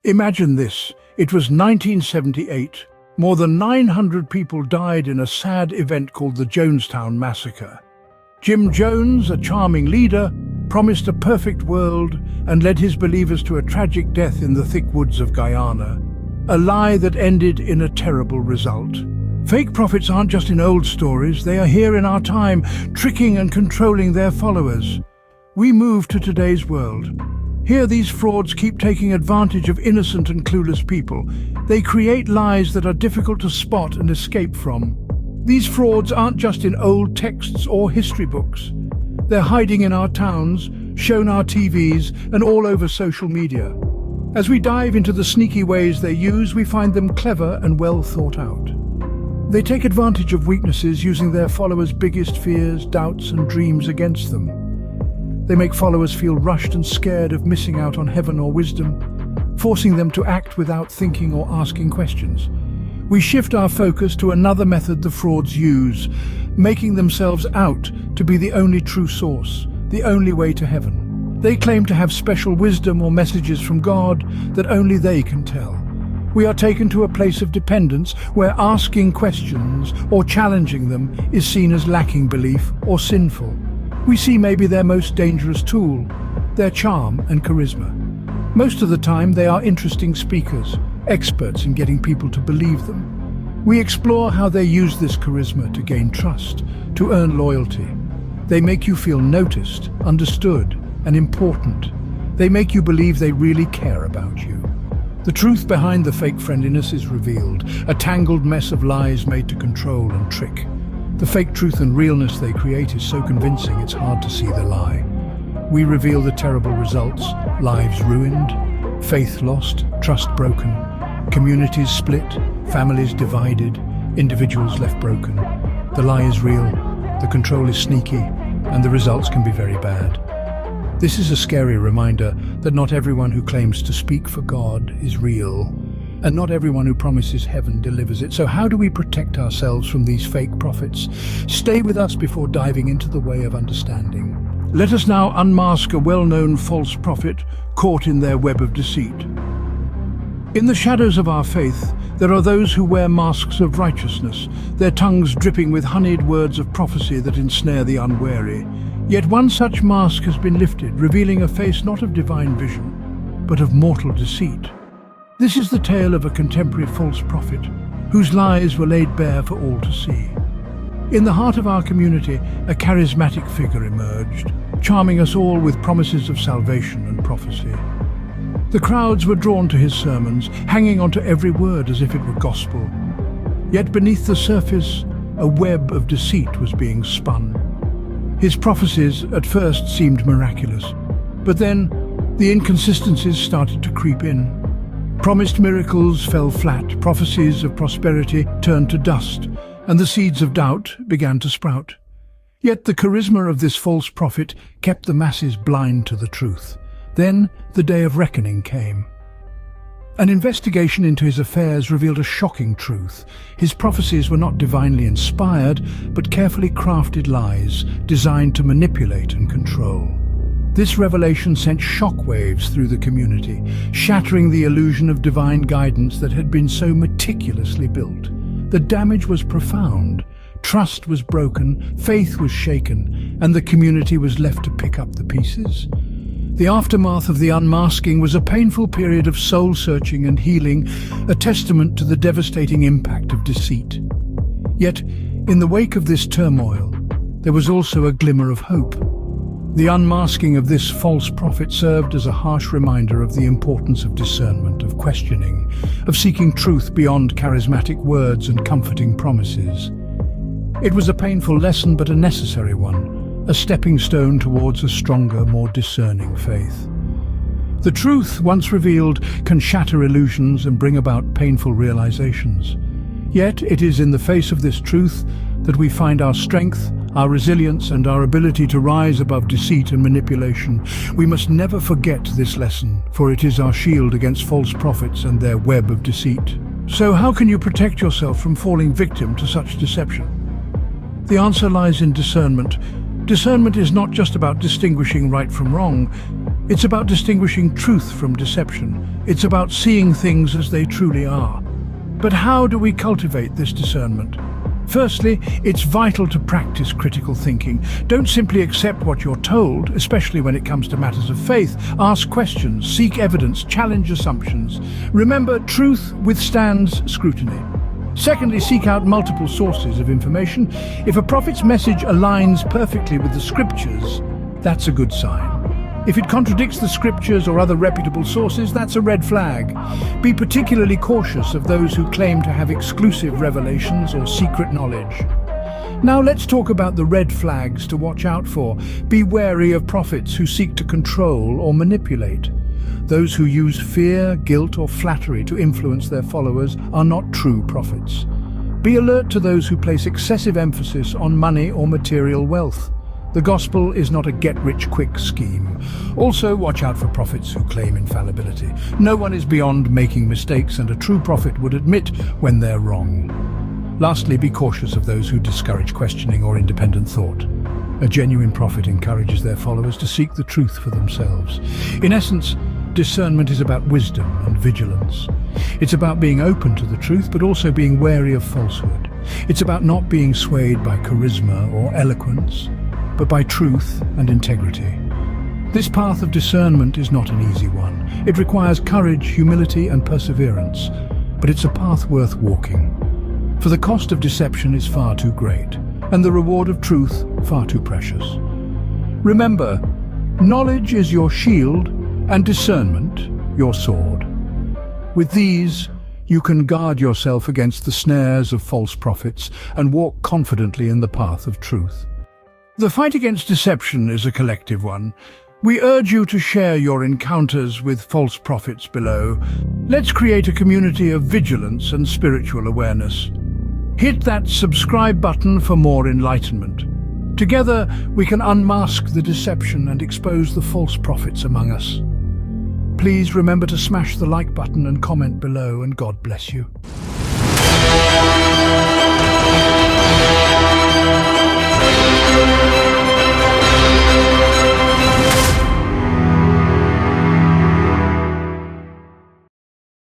Imagine this. It was 1978. More than 900 people died in a sad event called the Jonestown Massacre. Jim Jones, a charming leader, promised a perfect world and led his believers to a tragic death in the thick woods of Guyana. A lie that ended in a terrible result. Fake prophets aren't just in old stories, they are here in our time, tricking and controlling their followers. We move to today's world. Here these frauds keep taking advantage of innocent and clueless people. They create lies that are difficult to spot and escape from. These frauds aren't just in old texts or history books. They're hiding in our towns, shown our TVs, and all over social media. As we dive into the sneaky ways they use, we find them clever and well thought out. They take advantage of weaknesses, using their followers' biggest fears, doubts, and dreams against them. They make followers feel rushed and scared of missing out on heaven or wisdom, forcing them to act without thinking or asking questions. We shift our focus to another method the frauds use, making themselves out to be the only true source, the only way to heaven. They claim to have special wisdom or messages from God that only they can tell. We are taken to a place of dependence where asking questions or challenging them is seen as lacking belief or sinful. We see maybe their most dangerous tool, their charm and charisma. Most of the time they are interesting speakers, experts in getting people to believe them. We explore how they use this charisma to gain trust, to earn loyalty. They make you feel noticed, understood, and important. They make you believe they really care about you. The truth behind the fake friendliness is revealed, a tangled mess of lies made to control and trick. The fake truth and realness they create is so convincing it's hard to see the lie. We reveal the terrible results: lives ruined, faith lost, trust broken, communities split, families divided, individuals left broken. The lie is real, the control is sneaky, and the results can be very bad. This is a scary reminder that not everyone who claims to speak for God is real, and not everyone who promises heaven delivers it. So how do we protect ourselves from these fake prophets? Stay with us before diving into the way of understanding. Let us now unmask a well-known false prophet caught in their web of deceit. In the shadows of our faith, there are those who wear masks of righteousness, their tongues dripping with honeyed words of prophecy that ensnare the unwary. Yet one such mask has been lifted, revealing a face not of divine vision, but of mortal deceit. This is the tale of a contemporary false prophet, whose lies were laid bare for all to see. In the heart of our community, a charismatic figure emerged, charming us all with promises of salvation and prophecy. The crowds were drawn to his sermons, hanging onto every word as if it were gospel. Yet beneath the surface, a web of deceit was being spun. His prophecies at first seemed miraculous, but then the inconsistencies started to creep in. Promised miracles fell flat, prophecies of prosperity turned to dust, and the seeds of doubt began to sprout. Yet the charisma of this false prophet kept the masses blind to the truth. Then the day of reckoning came. An investigation into his affairs revealed a shocking truth. His prophecies were not divinely inspired, but carefully crafted lies designed to manipulate and control. This revelation sent shockwaves through the community, shattering the illusion of divine guidance that had been so meticulously built. The damage was profound. Trust was broken, faith was shaken, and the community was left to pick up the pieces. The aftermath of the unmasking was a painful period of soul-searching and healing, a testament to the devastating impact of deceit. Yet, in the wake of this turmoil, there was also a glimmer of hope. The unmasking of this false prophet served as a harsh reminder of the importance of discernment, of questioning, of seeking truth beyond charismatic words and comforting promises. It was a painful lesson, but a necessary one. A stepping stone towards a stronger, more discerning faith. The truth, once revealed, can shatter illusions and bring about painful realizations. Yet it is in the face of this truth that we find our strength, our resilience, and our ability to rise above deceit and manipulation. We must never forget this lesson, for it is our shield against false prophets and their web of deceit. So how can you protect yourself from falling victim to such deception? The answer lies in discernment. Discernment is not just about distinguishing right from wrong. It's about distinguishing truth from deception. It's about seeing things as they truly are. But how do we cultivate this discernment? Firstly, it's vital to practice critical thinking. Don't simply accept what you're told, especially when it comes to matters of faith. Ask questions, seek evidence, challenge assumptions. Remember, truth withstands scrutiny. Secondly, seek out multiple sources of information. If a prophet's message aligns perfectly with the scriptures, that's a good sign. If it contradicts the scriptures or other reputable sources, that's a red flag. Be particularly cautious of those who claim to have exclusive revelations or secret knowledge. Now let's talk about the red flags to watch out for. Be wary of prophets who seek to control or manipulate. Those who use fear, guilt, or flattery to influence their followers are not true prophets. Be alert to those who place excessive emphasis on money or material wealth. The gospel is not a get-rich-quick scheme. Also, watch out for prophets who claim infallibility. No one is beyond making mistakes, and a true prophet would admit when they're wrong. Lastly, be cautious of those who discourage questioning or independent thought. A genuine prophet encourages their followers to seek the truth for themselves. In essence, discernment is about wisdom and vigilance. It's about being open to the truth, but also being wary of falsehood. It's about not being swayed by charisma or eloquence, but by truth and integrity. This path of discernment is not an easy one. It requires courage, humility, and perseverance, but it's a path worth walking. For the cost of deception is far too great, and the reward of truth far too precious. Remember, knowledge is your shield, and discernment your sword. With these, you can guard yourself against the snares of false prophets and walk confidently in the path of truth. The fight against deception is a collective one. We urge you to share your encounters with false prophets below. Let's create a community of vigilance and spiritual awareness. Hit that subscribe button for more enlightenment. Together, we can unmask the deception and expose the false prophets among us. Please remember to smash the like button and comment below, and God bless you.